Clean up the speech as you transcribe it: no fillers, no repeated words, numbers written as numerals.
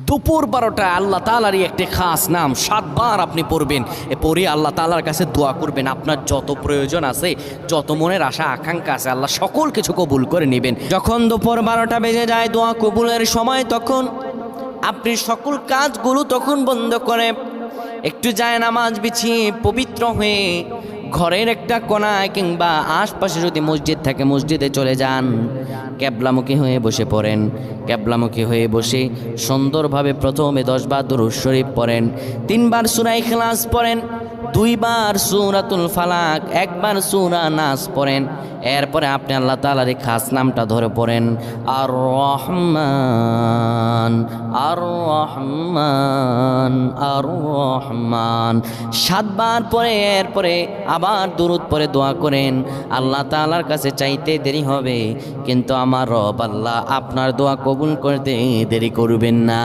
দুপুর 12টায় আল্লাহ তাআলারই একটি খাস নাম 7 বার আপনি পড়বেন। পড়ে আল্লাহ তাআলার কাছে দোয়া করবেন। আপনার যত প্রয়োজন আছে, যত মনের আশা আকাঙ্ক্ষা আছে, আল্লাহ সকল কিছু কবুল করে নেবেন। যখন দুপুর 12টা বেজে যায়, দোয়া কবুলের সময়, তখন আপনি সকল কাজগুলো তখন বন্ধ করে একটু যায় নামাজ বিছিয়ে পবিত্র হয়ে ঘরের একটা কোনায় কিংবা আশপাশে যদি মসজিদ থাকে মসজিদে চলে যান। ক্যাবলামুখী হয়ে বসে পড়েন। ক্যাবলামুখী হয়ে বসে সুন্দরভাবে প্রথমে 10 বার দুরূদ শরীফ পড়েন, 3 বার সূরা ইখলাস পড়েন, 2 বার সূরাতুল ফালাক, 1 বার সূরা নাস পড়েন। এরপরে আপনি আল্লাহ তাআলার এই খাস নামটা ধরে পড়েন, আর রহমান আর রহমান আর রহমান 7 বার পরে এরপরে আবার দুরূদ পড়ে দোয়া করেন। আল্লাহ তাআলার কাছে চাইতে দেরি হবে, কিন্তু আমার রব আল্লাহ আপনার দোয়া কবুল করতে দেরি করবেন না।